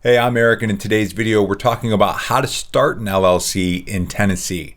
Hey, I'm Eric, and in today's video, we're talking about how to start an LLC in Tennessee.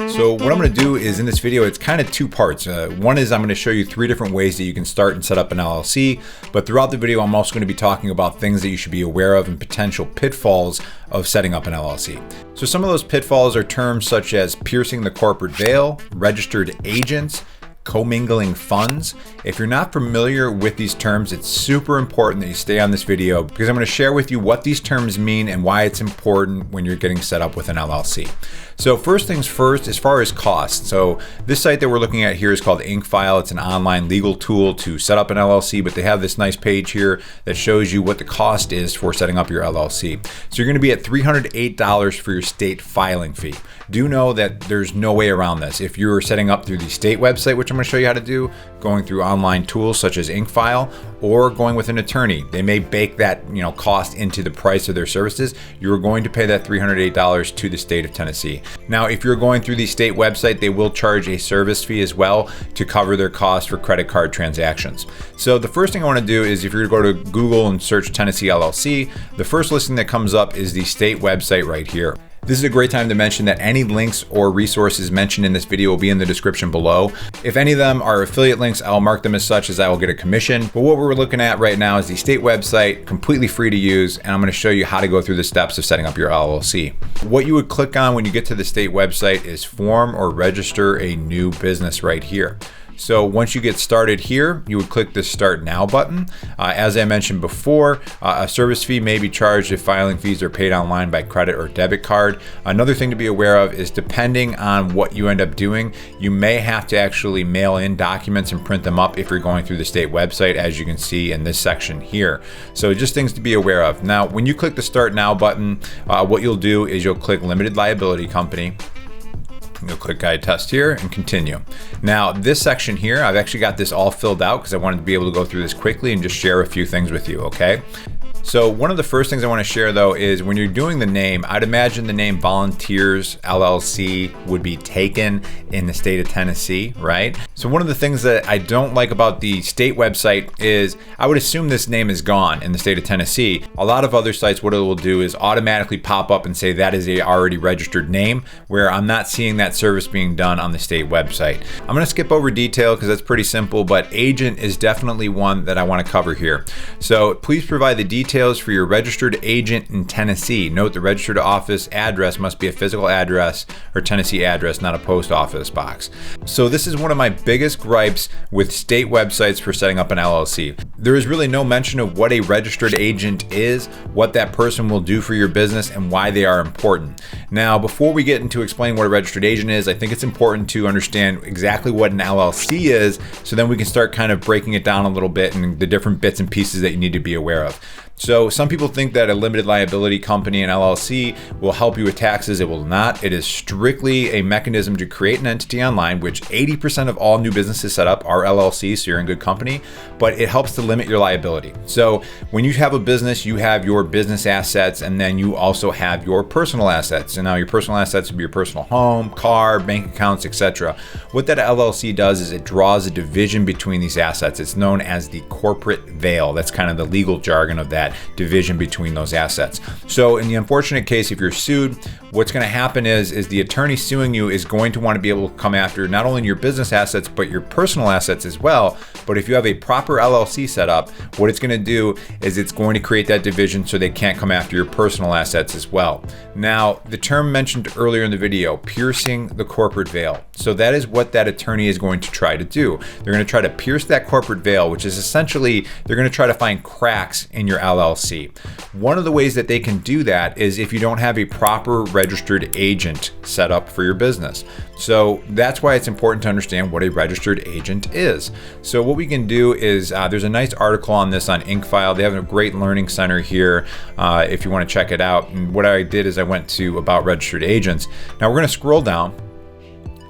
So what I'm going to do is in this video, it's kind of two parts. One is I'm going to show you 3 different ways that you can start and set up an LLC. But throughout the video, I'm also going to be talking about things that you should be aware of and potential pitfalls of setting up an LLC. So some of those pitfalls are terms such as piercing the corporate veil, registered agents, commingling funds. If you're not familiar with these terms, it's super important that you stay on this video because I'm going to share with you what these terms mean and why it's important when you're getting set up with an LLC. So first things first, as far as costs. So this site that we're looking at here is called EIN File. It's an online legal tool to set up an LLC, but they have this nice page here that shows you what the cost is for setting up your LLC. So you're going to be at $308 for your state filing fee. Do know that there's no way around this. If you're setting up through the state website, which I'm going to show you how to do, going through online tools such as EIN File, or going with an attorney, they may bake that cost into the price of their services. You're going to pay that $308 to the state of Tennessee. Now, if you're going through the state website, they will charge a service fee as well to cover their costs for credit card transactions. So the first thing I want to do is if you're going to go to Google and search Tennessee LLC, the first listing that comes up is the state website right here. This is a great time to mention that any links or resources mentioned in this video will be in the description below. If any of them are affiliate links, I'll mark them as such as I will get a commission. But what we're looking at right now is the state website, completely free to use, and I'm going to show you how to go through the steps of setting up your LLC. What you would click on when you get to the state website is form or register a new business right here. So once you get started here, you would click the Start Now button. As I mentioned before, a service fee may be charged if filing fees are paid online by credit or debit card. Another thing to be aware of is depending on what you end up doing, you may have to actually mail in documents and print them up if you're going through the state website, as you can see in this section here. So just things to be aware of. Now, when you click the Start Now button, what you'll do is you'll click Limited Liability Company. You'll click Guide Test here and continue. Now, this section here, I've actually got this all filled out because I wanted to be able to go through this quickly and just share a few things with you, okay? So one of the first things I want to share though is when you're doing the name, I'd imagine the name Volunteers LLC would be taken in the state of Tennessee, right? So one of the things that I don't like about the state website is I would assume this name is gone in the state of Tennessee. A lot of other sites, what it will do is automatically pop up and say that is a already registered name, where I'm not seeing that service being done on the state website. I'm going to skip over detail because that's pretty simple, but agent is definitely one that I want to cover here. So please provide the details for your registered agent in Tennessee. Note the registered office address must be a physical address or Tennessee address, not a post office box. So this is one of my biggest gripes with state websites for setting up an LLC. There is really no mention of what a registered agent is, what that person will do for your business, and why they are important. Now, before we get into explaining what a registered agent is, I think it's important to understand exactly what an LLC is, so then we can start kind of breaking it down a little bit and the different bits and pieces that you need to be aware of. So some people think that a limited liability company, an LLC, will help you with taxes. It will not. It is strictly a mechanism to create an entity online, which 80% of all new businesses set up are LLCs, so you're in good company, but it helps to limit your liability. So when you have a business, you have your business assets, and then you also have your personal assets. And now your personal assets would be your personal home, car, bank accounts, etc. What that LLC does is it draws a division between these assets. It's known as the corporate veil. That's kind of the legal jargon of that division between those assets. So in the unfortunate case, if you're sued, what's going to happen is the attorney suing you is going to want to be able to come after not only your business assets, but your personal assets as well. But if you have a proper LLC set up, what it's going to do is it's going to create that division so they can't come after your personal assets as well. Now, the term mentioned earlier in the video, piercing the corporate veil. So that is what that attorney is going to try to do. They're going to try to pierce that corporate veil, which is essentially, they're going to try to find cracks in your LLC. One of the ways that they can do that is if you don't have a proper registered agent set up for your business. So that's why it's important to understand what a registered agent is. So what we can do is there's a nice article on this on EIN File. They have a great learning center here if you want to check it out. And what I did is I went to About Registered Agents. Now we're going to scroll down.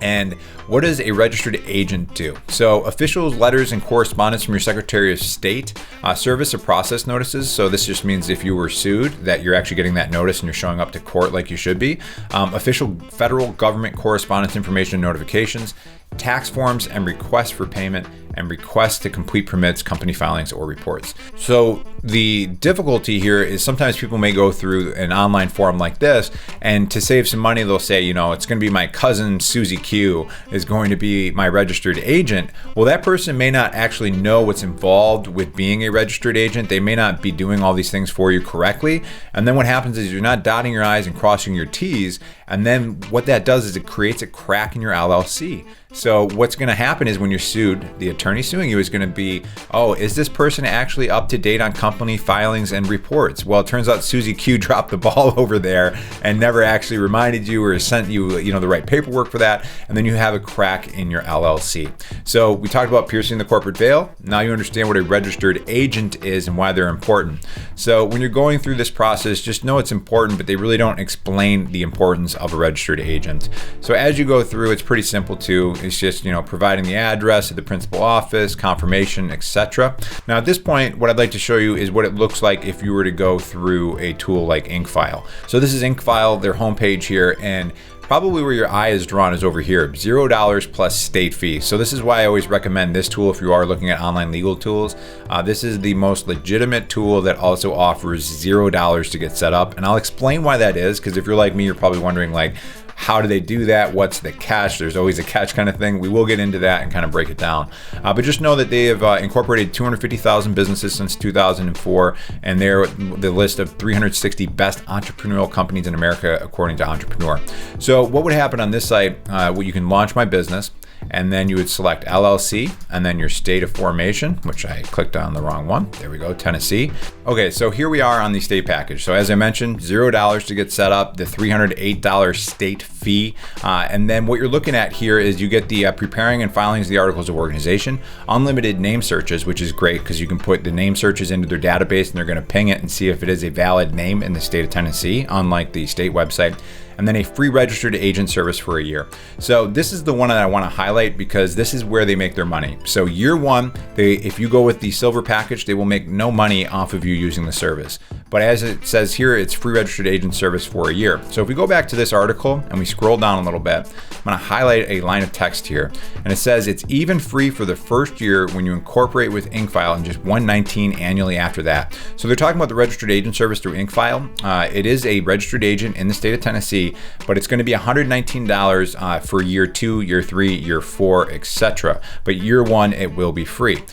And What does a registered agent do? So official letters and correspondence from your Secretary of State, service of process notices. So this just means if you were sued that you're actually getting that notice and you're showing up to court like you should be. Official federal government correspondence information and notifications, tax forms and requests for payment, and requests to complete permits, company filings, or reports. So the difficulty here is sometimes people may go through an online form like this, and to save some money, they'll say, you know, it's going to be my cousin Susie Q is going to be my registered agent. Well, that person may not actually know what's involved with being a registered agent. They may not be doing all these things for you correctly. And then what happens is you're not dotting your I's and crossing your T's. And then what that does is it creates a crack in your LLC. So what's going to happen is when you're sued, the attorney suing you is going to be, oh, is this person actually up to date on company filings and reports? Well, it turns out Susie Q dropped the ball over there and never actually reminded you or sent you, the right paperwork for that. And then you have a crack in your LLC. So we talked about piercing the corporate veil. Now you understand what a registered agent is and why they're important. So when you're going through this process, just know it's important, but they really don't explain the importance of a registered agent. So as you go through, it's pretty simple too. It's just, providing the address of the principal office, confirmation, etc. Now at this point, what I'd like to show you is what it looks like if you were to go through a tool like InkFile. So this is InkFile, their homepage here, and probably where your eye is drawn is over here, $0 plus state fee. So this is why I always recommend this tool if you are looking at online legal tools. This is the most legitimate tool that also offers $0 to get set up. And I'll explain why that is, because if you're like me, you're probably wondering like, how do they do that? What's the catch? There's always a catch kind of thing. We will get into that and kind of break it down. But just know that they have incorporated 250,000 businesses since 2004, and they're the list of 360 best entrepreneurial companies in America, according to Entrepreneur. So what would happen on this site, you can launch my business, and then you would select LLC and then your state of formation, which I clicked on the wrong one. There we go, Tennessee. Okay, so here we are on the state package. So as I mentioned, $0 to get set up, the $308 state fee. And then what you're looking at here is you get the preparing and filings of the articles of organization, unlimited name searches, which is great because you can put the name searches into their database and they're going to ping it and see if it is a valid name in the state of Tennessee, unlike the state website. And then a free registered agent service for a year. So this is the one that I want to highlight because this is where they make their money. So year one, if you go with the silver package, they will make no money off of you using the service. But as it says here, it's free registered agent service for a year. So if we go back to this article and we scroll down a little bit, I'm going to highlight a line of text here. And it says it's even free for the first year when you incorporate with InkFile and just $119 annually after that. So they're talking about the registered agent service through InkFile. It is a registered agent in the state of Tennessee, but it's going to be $119 for year 2, year 3, year 4, etc. But year 1, it will be free.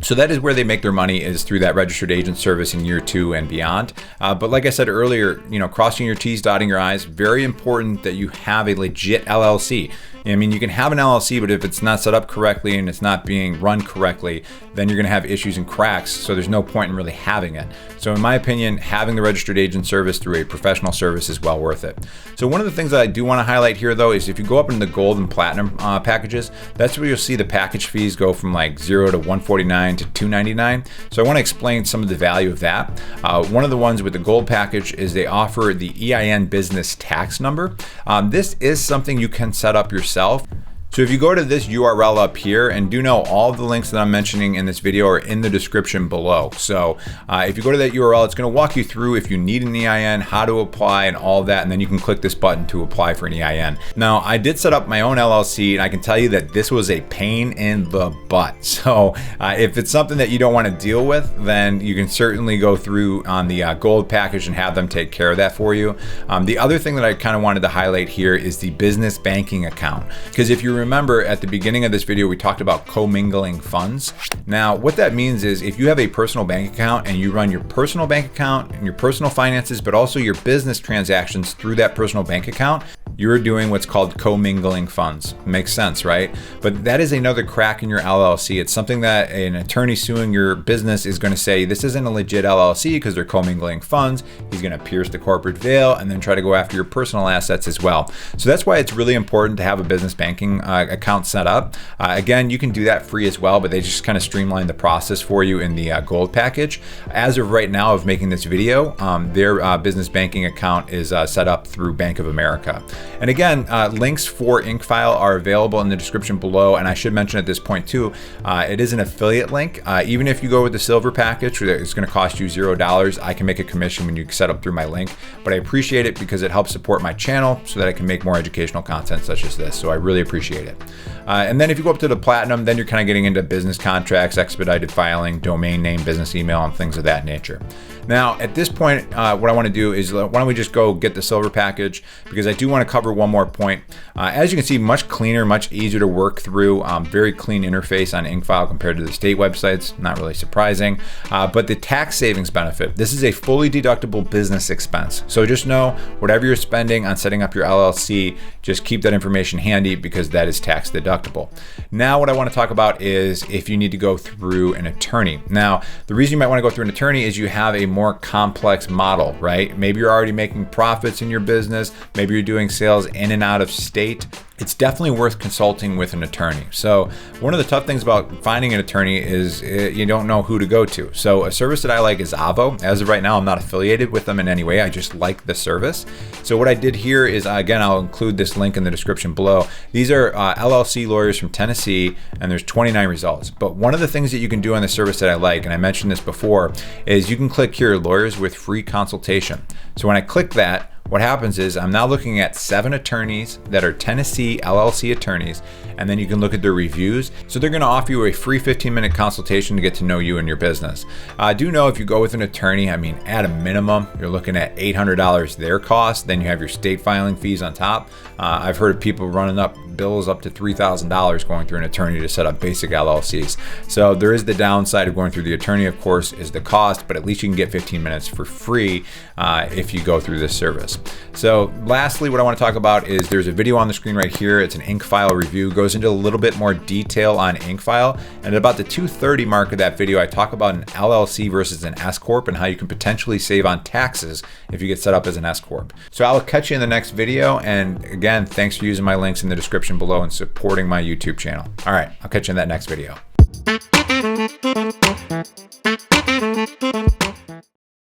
So that is where they make their money, is through that registered agent service in year 2 and beyond. But like I said earlier, crossing your T's, dotting your I's, very important that you have a legit LLC. I mean, you can have an LLC, but if it's not set up correctly and it's not being run correctly, then you're going to have issues and cracks. So there's no point in really having it. So in my opinion, having the registered agent service through a professional service is well worth it. So one of the things that I do want to highlight here, though, is if you go up into the gold and platinum packages, that's where you'll see the package fees go from like $0 to $149 to $299. So I want to explain some of the value of that. One of the ones with the gold package is they offer the EIN business tax number. This is something you can set up yourself. So if you go to this URL up here, and do know all of the links that I'm mentioning in this video are in the description below. So if you go to that URL, it's going to walk you through if you need an EIN, how to apply and all of that, and then you can click this button to apply for an EIN. Now, I did set up my own LLC, and I can tell you that this was a pain in the butt. So if it's something that you don't want to deal with, then you can certainly go through on the gold package and have them take care of that for you. The other thing that I kind of wanted to highlight here is the business banking account, because if you remember at the beginning of this video, we talked about commingling funds. Now, what that means is if you have a personal bank account and you run your personal bank account and your personal finances, but also your business transactions through that personal bank account, you're doing what's called commingling funds. Makes sense, right? But that is another crack in your LLC. It's something that an attorney suing your business is going to say, this isn't a legit LLC because they're commingling funds. He's going to pierce the corporate veil and then try to go after your personal assets as well. So that's why it's really important to have a business banking account set up. Again, you can do that free as well, but they just kind of streamline the process for you in the gold package. As of right now of making this video, their business banking account is set up through Bank of America. And again, links for InkFile are available in the description below. And I should mention at this point too, it is an affiliate link. Even if you go with the silver package, it's going to cost you $0. I can make a commission when you set up through my link, but I appreciate it because it helps support my channel so that I can make more educational content such as this. So I really appreciate it. And then if you go up to the platinum, then you're kind of getting into business contracts, expedited filing, domain name, business email, and things of that nature. Now, at this point, what I want to do is why don't we just go get the silver package, because I do want to cover one more point. As you can see, much cleaner, much easier to work through, very clean interface on InkFile compared to the state websites, not really surprising. But the tax savings benefit, this is a fully deductible business expense. So just know whatever you're spending on setting up your LLC, just keep that information handy because that is tax deductible. Now, what I want to talk about is if you need to go through an attorney. Now, the reason you might want to go through an attorney is you have a more complex model, right? Maybe you're already making profits in your business. Maybe you're doing sales in and out of state. It's definitely worth consulting with an attorney. So one of the tough things about finding an attorney is you don't know who to go to. So a service that I like is Avo. As of right now, I'm not affiliated with them in any way. I just like the service. So what I did here is, again, I'll include this link in the description below. These are LLC lawyers from Tennessee, and there's 29 results. But one of the things that you can do on the service that I like, and I mentioned this before, is you can click here, lawyers with free consultation. So when I click that, what happens is I'm now looking at 7 attorneys that are Tennessee LLC attorneys, and then you can look at their reviews. So they're going to offer you a free 15-minute consultation to get to know you and your business. Do know if you go with an attorney, I mean, at a minimum, you're looking at $800 their cost. Then you have your state filing fees on top. I've heard of people running up bills up to $3,000 going through an attorney to set up basic LLCs. So there is the downside of going through the attorney, of course, is the cost, but at least you can get 15 minutes for free if you go through this service. So lastly, what I want to talk about is there's a video on the screen right here. It's an InkFile review, goes into a little bit more detail on InkFile. And at about the 2:30 mark of that video, I talk about an LLC versus an S-Corp and how you can potentially save on taxes if you get set up as an S-Corp. So I'll catch you in the next video. And again, thanks for using my links in the description below and supporting my YouTube channel. All right, I'll catch you in that next video.